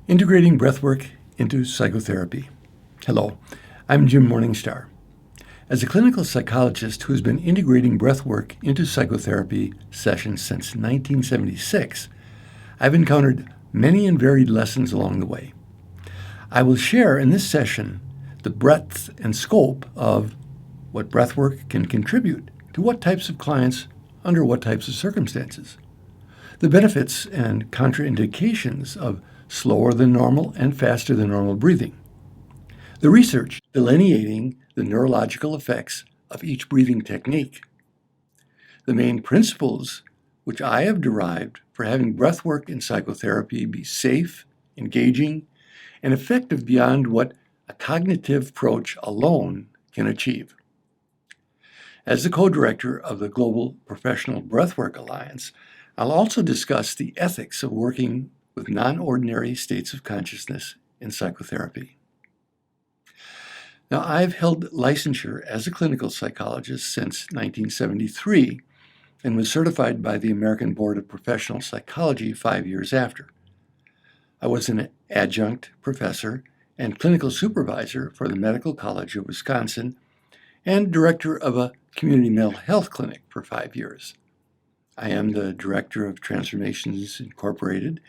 Integrating breathwork into psychotherapy. Hello, I'm Jim Morningstar. As a clinical psychologist who has been integrating breathwork into psychotherapy sessions since 1976, I've encountered many and varied lessons along the way. I will share in this session the breadth and scope of what breathwork can contribute to what types of clients under what types of circumstances, the benefits and contraindications of slower than normal and faster than normal breathing, the research delineating the neurological effects of each breathing technique, the main principles which I have derived for having breathwork in psychotherapy be safe, engaging, and effective beyond what a cognitive approach alone can achieve. As the co-director of the Global Professional Breathwork Alliance, I'll also discuss the ethics of working with non-ordinary states of consciousness in psychotherapy. Now, I've held licensure as a clinical psychologist since 1973 and was certified by the American Board of Professional Psychology 5 years after. I was an adjunct professor and clinical supervisor for the Medical College of Wisconsin and director of a community mental health clinic for 5 years. I am the director of Transformations Incorporated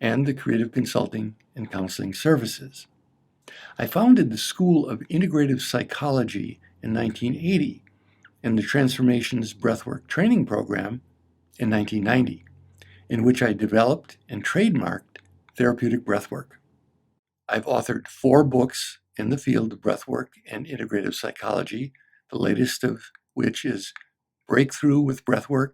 and the Creative Consulting and Counseling Services. I founded the School of Integrative Psychology in 1980 and the Transformations Breathwork Training Program in 1990, in which I developed and trademarked Therapeutic Breathwork. I've authored 4 books in the field of breathwork and integrative psychology, the latest of which is Breakthrough with Breathwork,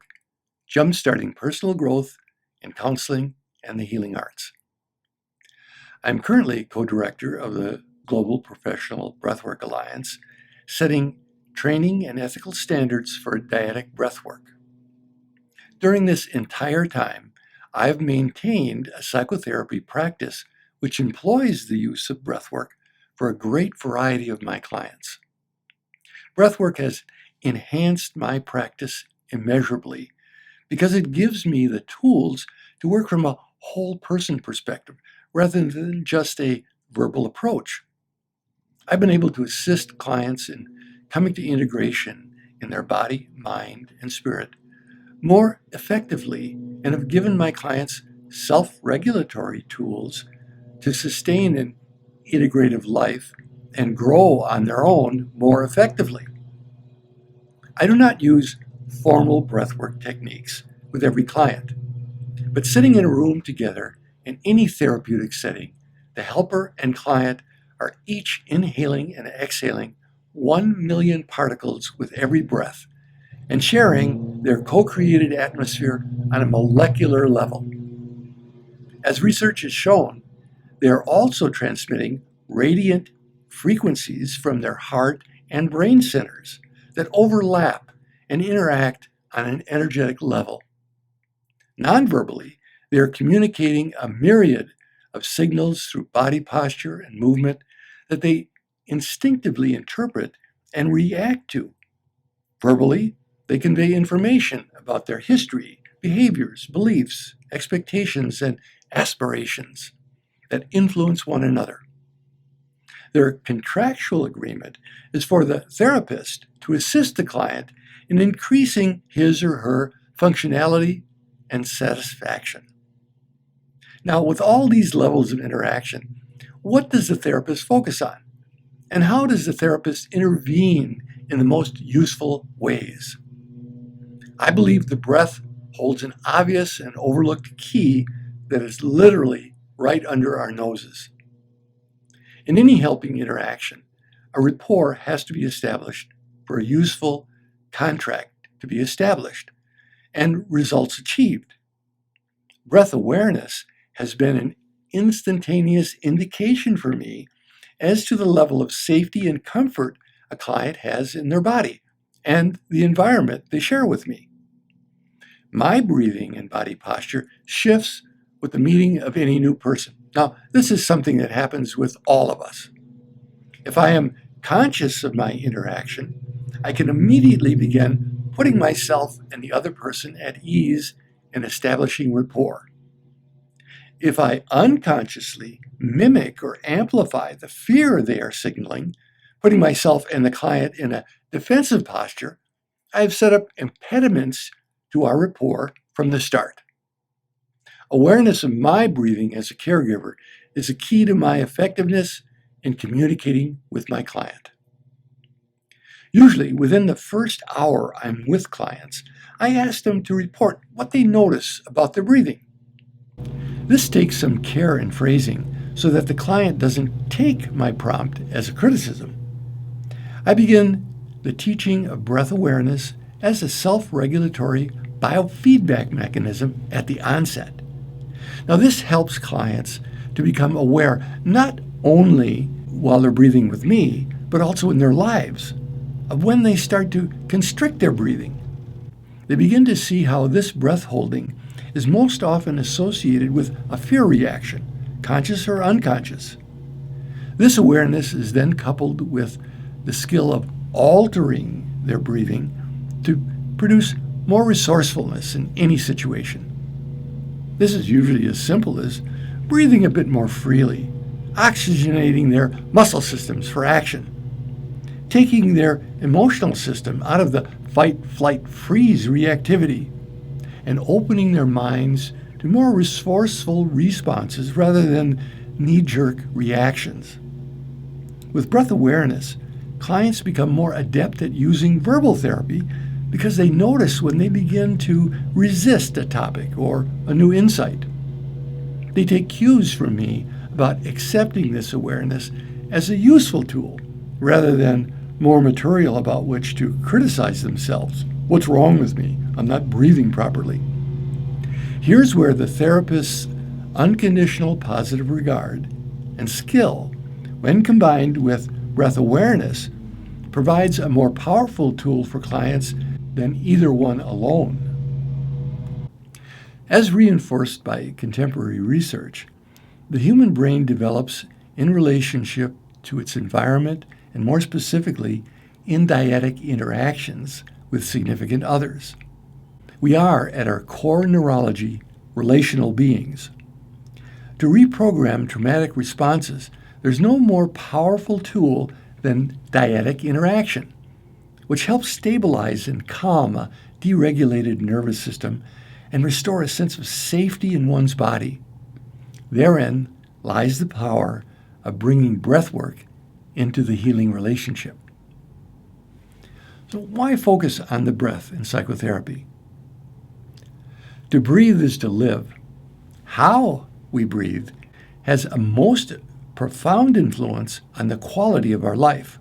Jumpstarting Personal Growth in Counseling and the Healing Arts. I'm currently co-director of the Global Professional Breathwork Alliance, setting training and ethical standards for Diatic Breathwork. During this entire time, I've maintained a psychotherapy practice which employs the use of breathwork for a great variety of my clients. Breathwork has enhanced my practice immeasurably because it gives me the tools to work from a whole person perspective rather than just a verbal approach. I've been able to assist clients in coming to integration in their body, mind, and spirit more effectively and have given my clients self-regulatory tools to sustain an integrative life and grow on their own more effectively. I do not use formal breathwork techniques with every client, but sitting in a room together in any therapeutic setting, the helper and client are each inhaling and exhaling 1 million particles with every breath and sharing their co-created atmosphere on a molecular level. As research has shown, they are also transmitting radiant frequencies from their heart and brain centers that overlap and interact on an energetic level. Non-verbally, they are communicating a myriad of signals through body posture and movement that they instinctively interpret and react to. Verbally, they convey information about their history, behaviors, beliefs, expectations, and aspirations that influence one another. Their contractual agreement is for the therapist to assist the client in increasing his or her functionality and satisfaction. Now, with all these levels of interaction, what does the therapist focus on? And how does the therapist intervene in the most useful ways? I believe the breath holds an obvious and overlooked key that is literally right under our noses. In any helping interaction, a rapport has to be established for a useful contract to be established and results achieved. Breath awareness has been an instantaneous indication for me as to the level of safety and comfort a client has in their body and the environment they share with me. My breathing and body posture shifts with the meeting of any new person. Now, this is something that happens with all of us. If I am conscious of my interaction, I can immediately begin putting myself and the other person at ease and establishing rapport. If I unconsciously mimic or amplify the fear they are signaling, putting myself and the client in a defensive posture, I've set up impediments to our rapport from the start. Awareness of my breathing as a caregiver is a key to my effectiveness in communicating with my client. Usually, within the first hour I'm with clients, I ask them to report what they notice about their breathing. This takes some care in phrasing so that the client doesn't take my prompt as a criticism. I begin the teaching of breath awareness as a self-regulatory biofeedback mechanism at the onset. Now, this helps clients to become aware not only while they're breathing with me, but also in their lives of when they start to constrict their breathing. They begin to see how this breath holding is most often associated with a fear reaction, conscious or unconscious. This awareness is then coupled with the skill of altering their breathing to produce more resourcefulness in any situation. This is usually as simple as breathing a bit more freely, oxygenating their muscle systems for action, taking their emotional system out of the fight, flight, freeze reactivity, and opening their minds to more resourceful responses rather than knee-jerk reactions. With breath awareness, clients become more adept at using verbal therapy because they notice when they begin to resist a topic or a new insight. They take cues from me about accepting this awareness as a useful tool rather than more material about which to criticize themselves. What's wrong with me? I'm not breathing properly. Here's where the therapist's unconditional positive regard and skill, when combined with breath awareness, provides a more powerful tool for clients than either one alone. As reinforced by contemporary research, the human brain develops in relationship to its environment and more specifically in diatic interactions with significant others. We are, at our core neurology, relational beings. To reprogram traumatic responses, there's no more powerful tool than diatic interaction, which helps stabilize and calm a deregulated nervous system and restore a sense of safety in one's body. Therein lies the power of bringing breathwork into the healing relationship. So why focus on the breath in psychotherapy? To breathe is to live. How we breathe has a most profound influence on the quality of our life.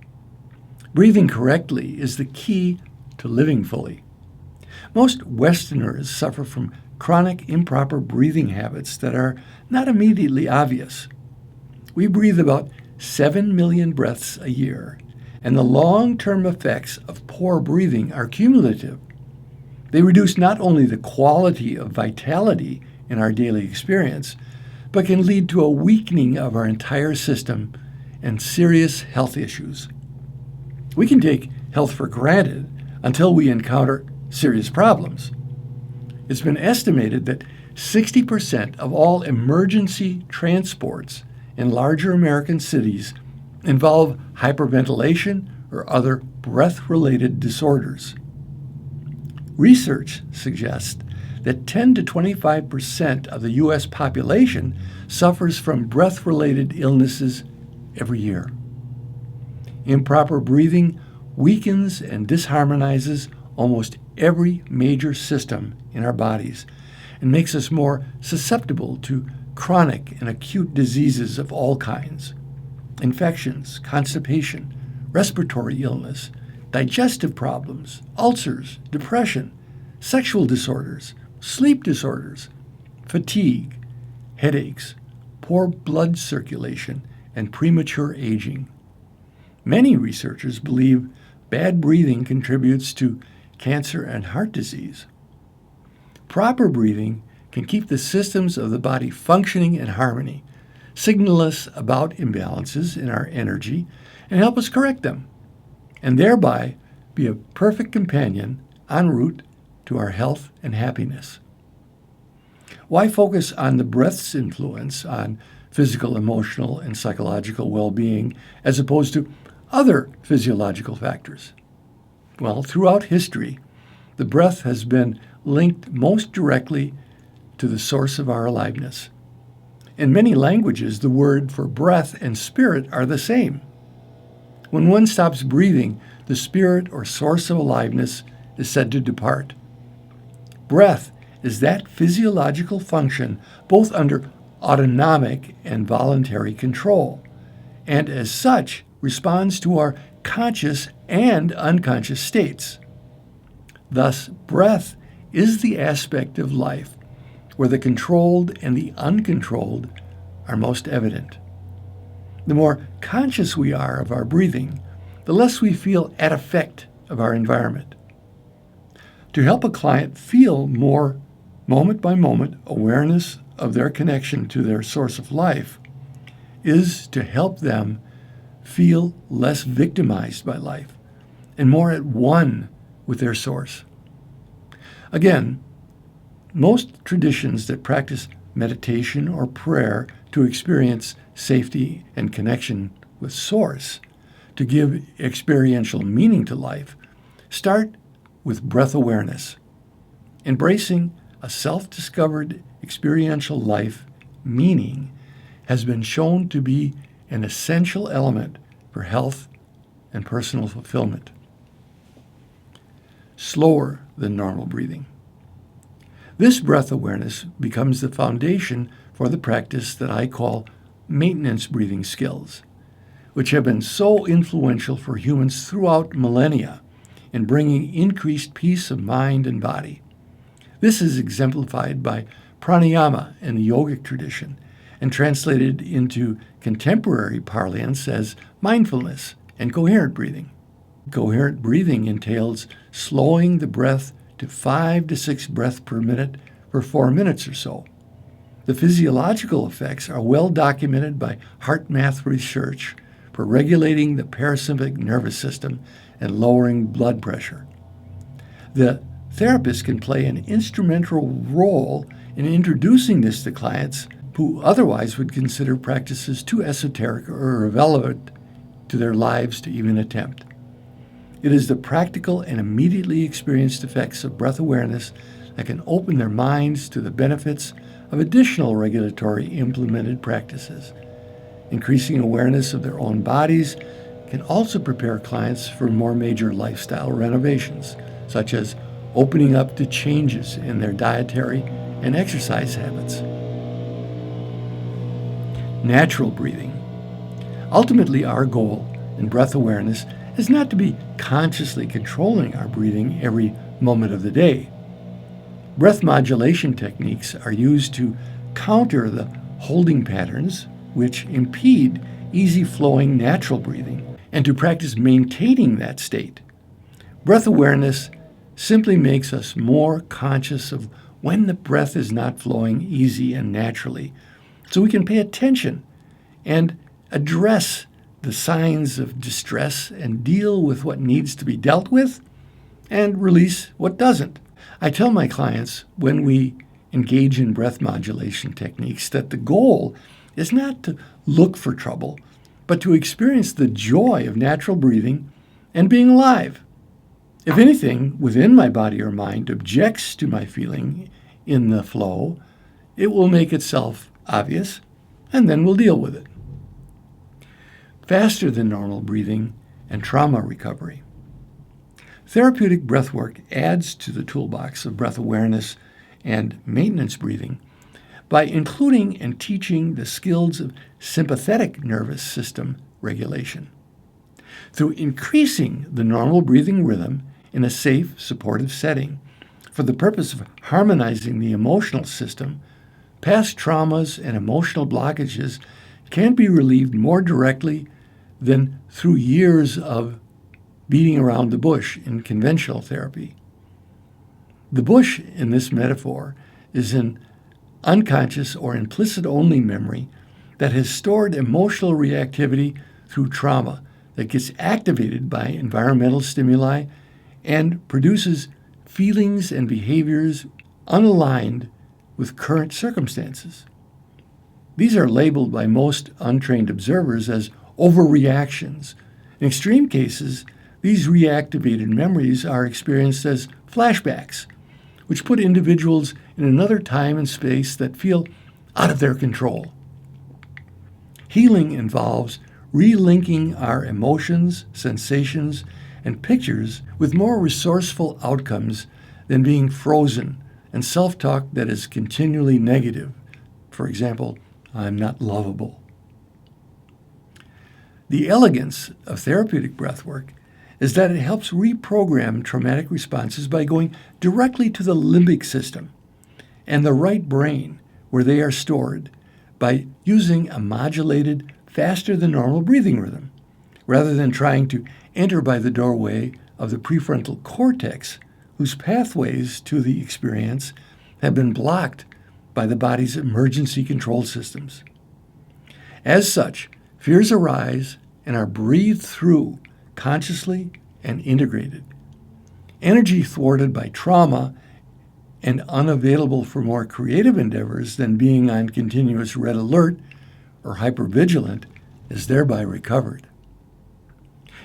Breathing correctly is the key to living fully. Most Westerners suffer from chronic improper breathing habits that are not immediately obvious. We breathe about 7 million breaths a year, and the long-term effects of poor breathing are cumulative. They reduce not only the quality of vitality in our daily experience, but can lead to a weakening of our entire system and serious health issues. We can take health for granted until we encounter serious problems. It's been estimated that 60% of all emergency transports in larger American cities involve hyperventilation or other breath-related disorders. Research suggests that 10 to 25% of the U.S. population suffers from breath-related illnesses every year. Improper breathing weakens and disharmonizes almost every major system in our bodies and makes us more susceptible to chronic and acute diseases of all kinds: infections, constipation, respiratory illness, digestive problems, ulcers, depression, sexual disorders, sleep disorders, fatigue, headaches, poor blood circulation, and premature aging. Many researchers believe bad breathing contributes to cancer and heart disease. Proper breathing can keep the systems of the body functioning in harmony, signal us about imbalances in our energy, and help us correct them, and thereby be a perfect companion en route to our health and happiness. Why focus on the breath's influence on physical, emotional, and psychological well-being as opposed to other physiological factors? Well, throughout history, the breath has been linked most directly to the source of our aliveness. In many languages, the word for breath and spirit are the same. When one stops breathing, the spirit or source of aliveness is said to depart. Breath is that physiological function both under autonomic and voluntary control, and as such responds to our conscious and unconscious states. Thus, breath is the aspect of life where the controlled and the uncontrolled are most evident. The more conscious we are of our breathing, the less we feel at effect of our environment. To help a client feel more moment-by-moment awareness of their connection to their source of life is to help them feel less victimized by life and more at one with their source. Again, most traditions that practice meditation or prayer to experience safety and connection with source, to give experiential meaning to life, start with breath awareness. Embracing a self-discovered experiential life meaning has been shown to be an essential element for health and personal fulfillment. Slower than normal breathing. This breath awareness becomes the foundation for the practice that I call maintenance breathing skills, which have been so influential for humans throughout millennia in bringing increased peace of mind and body. This is exemplified by pranayama in the yogic tradition and translated into contemporary parlance as mindfulness and coherent breathing. Coherent breathing entails slowing the breath to 5 to 6 breaths per minute for 4 minutes or so. The physiological effects are well documented by heart math research for regulating the parasympathetic nervous system and lowering blood pressure. The therapist can play an instrumental role in introducing this to clients who otherwise would consider practices too esoteric or irrelevant to their lives to even attempt. It is the practical and immediately experienced effects of breath awareness that can open their minds to the benefits of additional regulatory implemented practices. Increasing awareness of their own bodies can also prepare clients for more major lifestyle renovations, such as opening up to changes in their dietary and exercise habits. Natural breathing. Ultimately, our goal in breath awareness is not to be consciously controlling our breathing every moment of the day. Breath modulation techniques are used to counter the holding patterns which impede easy-flowing natural breathing and to practice maintaining that state. Breath awareness simply makes us more conscious of when the breath is not flowing easy and naturally, so we can pay attention and address the signs of distress and deal with what needs to be dealt with and release what doesn't. I tell my clients when we engage in breath modulation techniques that the goal is not to look for trouble, but to experience the joy of natural breathing and being alive. If anything within my body or mind objects to my feeling in the flow, it will make itself obvious, and then we'll deal with it. Faster than normal breathing and trauma recovery. Therapeutic breathwork adds to the toolbox of breath awareness and maintenance breathing by including and teaching the skills of sympathetic nervous system regulation. Through increasing the normal breathing rhythm in a safe, supportive setting for the purpose of harmonizing the emotional system, past traumas and emotional blockages can be relieved more directly than through years of beating around the bush in conventional therapy. The bush in this metaphor is an unconscious or implicit-only memory that has stored emotional reactivity through trauma that gets activated by environmental stimuli and produces feelings and behaviors unaligned with current circumstances. These are labeled by most untrained observers as overreactions. In extreme cases, these reactivated memories are experienced as flashbacks, which put individuals in another time and space that feel out of their control. Healing involves relinking our emotions, sensations, and pictures with more resourceful outcomes than being frozen and self-talk that is continually negative. For example, I'm not lovable. The elegance of therapeutic breathwork is that it helps reprogram traumatic responses by going directly to the limbic system and the right brain where they are stored by using a modulated, faster than normal breathing rhythm, rather than trying to enter by the doorway of the prefrontal cortex, whose pathways to the experience have been blocked by the body's emergency control systems. As such, fears arise and are breathed through consciously and integrated. Energy thwarted by trauma and unavailable for more creative endeavors than being on continuous red alert or hypervigilant is thereby recovered.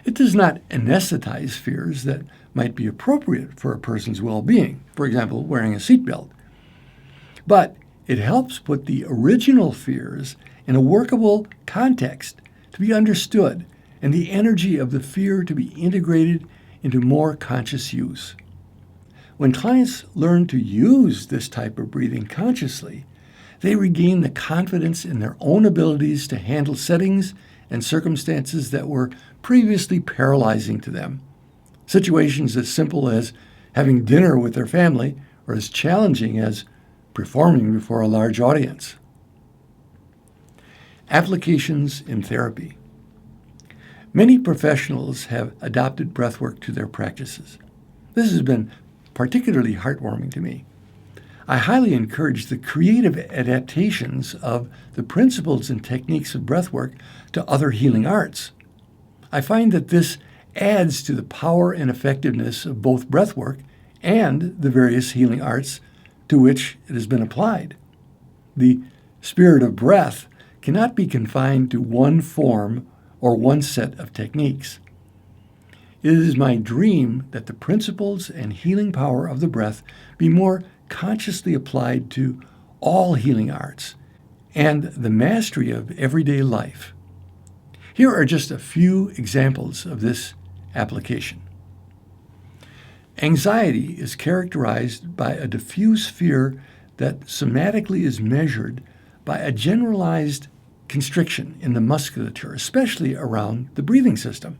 It does not anesthetize fears that might be appropriate for a person's well-being, for example, wearing a seatbelt. But it helps put the original fears in a workable context to be understood and the energy of the fear to be integrated into more conscious use. When clients learn to use this type of breathing consciously, they regain the confidence in their own abilities to handle settings and circumstances that were previously paralyzing to them. Situations as simple as having dinner with their family or as challenging as performing before a large audience. Applications in therapy. Many professionals have adopted breathwork to their practices. This has been particularly heartwarming to me. I highly encourage the creative adaptations of the principles and techniques of breathwork to other healing arts. I find that this adds to the power and effectiveness of both breathwork and the various healing arts to which it has been applied. The spirit of breath cannot be confined to one form or one set of techniques. It is my dream that the principles and healing power of the breath be more consciously applied to all healing arts and the mastery of everyday life. Here are just a few examples of this application. Anxiety is characterized by a diffuse fear that somatically is measured by a generalized constriction in the musculature, especially around the breathing system.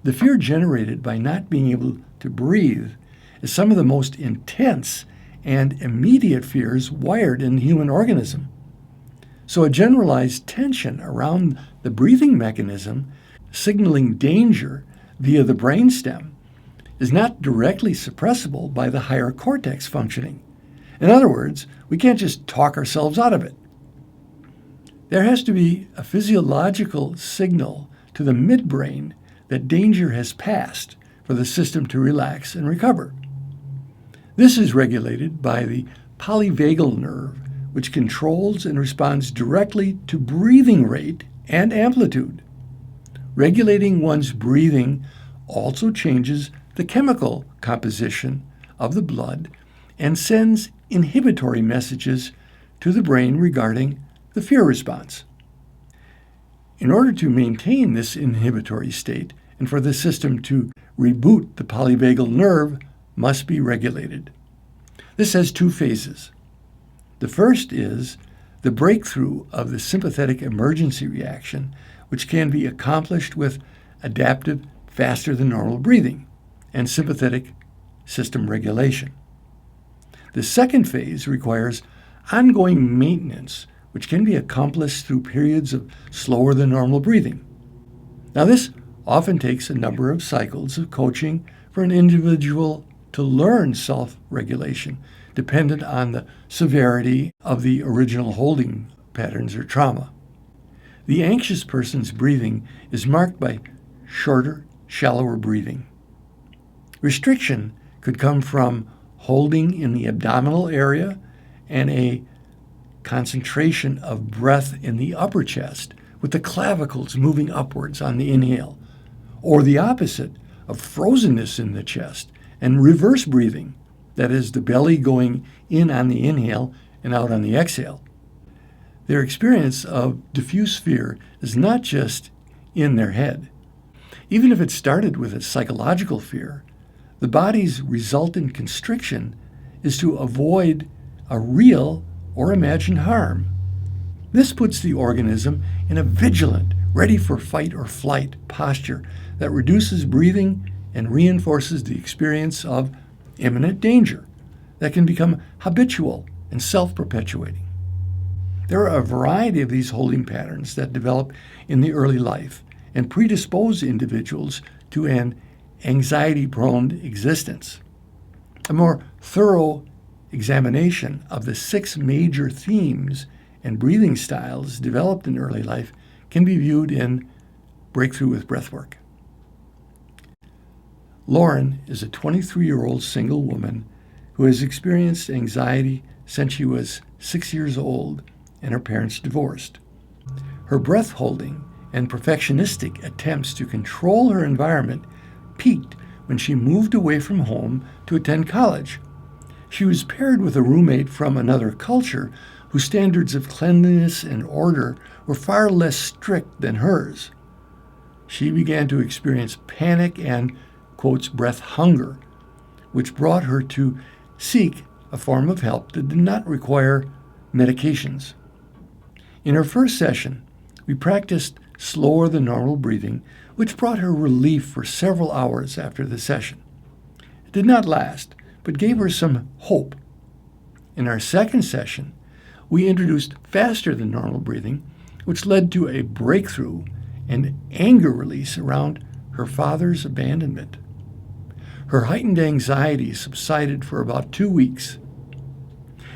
The fear generated by not being able to breathe is some of the most intense and immediate fears wired in the human organism. So a generalized tension around the breathing mechanism, signaling danger via the brainstem, is not directly suppressible by the higher cortex functioning. In other words, we can't just talk ourselves out of it. There has to be a physiological signal to the midbrain that danger has passed for the system to relax and recover. This is regulated by the polyvagal nerve, which controls and responds directly to breathing rate and amplitude. Regulating one's breathing also changes the chemical composition of the blood and sends inhibitory messages to the brain regarding the fear response. In order to maintain this inhibitory state and for the system to reboot, the polyvagal nerve must be regulated. This has two phases. The first is the breakthrough of the sympathetic emergency reaction, which can be accomplished with adaptive, faster than normal breathing and sympathetic system regulation. The second phase requires ongoing maintenance, which can be accomplished through periods of slower than normal breathing. Now, this often takes a number of cycles of coaching for an individual to learn self-regulation, dependent on the severity of the original holding patterns or trauma. The anxious person's breathing is marked by shorter, shallower breathing. Restriction could come from holding in the abdominal area and a concentration of breath in the upper chest, with the clavicles moving upwards on the inhale, or the opposite of frozenness in the chest and reverse breathing, that is, the belly going in on the inhale and out on the exhale. Their experience of diffuse fear is not just in their head. Even if it started with a psychological fear, the body's resultant constriction is to avoid a real or imagined harm. This puts the organism in a vigilant, ready for fight or flight posture that reduces breathing and reinforces the experience of imminent danger that can become habitual and self-perpetuating. There are a variety of these holding patterns that develop in the early life and predispose individuals to an anxiety-prone existence. A more thorough examination of the 6 major themes and breathing styles developed in early life can be viewed in Breakthrough with Breathwork. Lauren is a 23-year-old single woman who has experienced anxiety since she was 6 years old and her parents divorced. Her breath holding and perfectionistic attempts to control her environment peaked when she moved away from home to attend college. She was paired with a roommate from another culture whose standards of cleanliness and order were far less strict than hers. She began to experience panic and, quotes, breath hunger, which brought her to seek a form of help that did not require medications. In her first session, we practiced slower than normal breathing, which brought her relief for several hours after the session. It did not last, but gave her some hope. In our second session, we introduced faster than normal breathing, which led to a breakthrough and anger release around her father's abandonment. Her heightened anxiety subsided for about 2 weeks.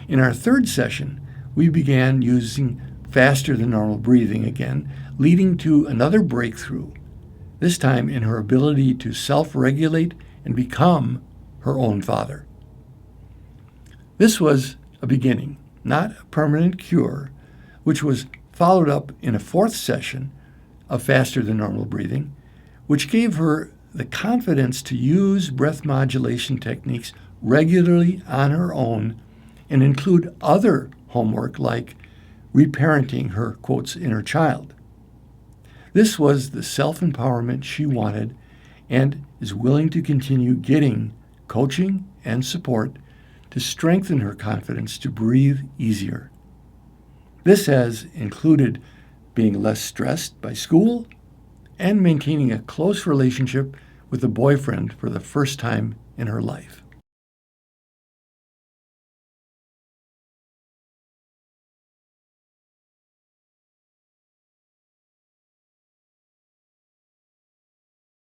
In our third session, we began using faster than normal breathing again, leading to another breakthrough, this time in her ability to self-regulate and become her own father. This was a beginning, not a permanent cure, which was followed up in a fourth session of faster than normal breathing, which gave her the confidence to use breath modulation techniques regularly on her own and include other homework like reparenting her, quotes, inner child. This was the self-empowerment she wanted and is willing to continue getting coaching and support to strengthen her confidence to breathe easier. This has included being less stressed by school and maintaining a close relationship with a boyfriend for the first time in her life.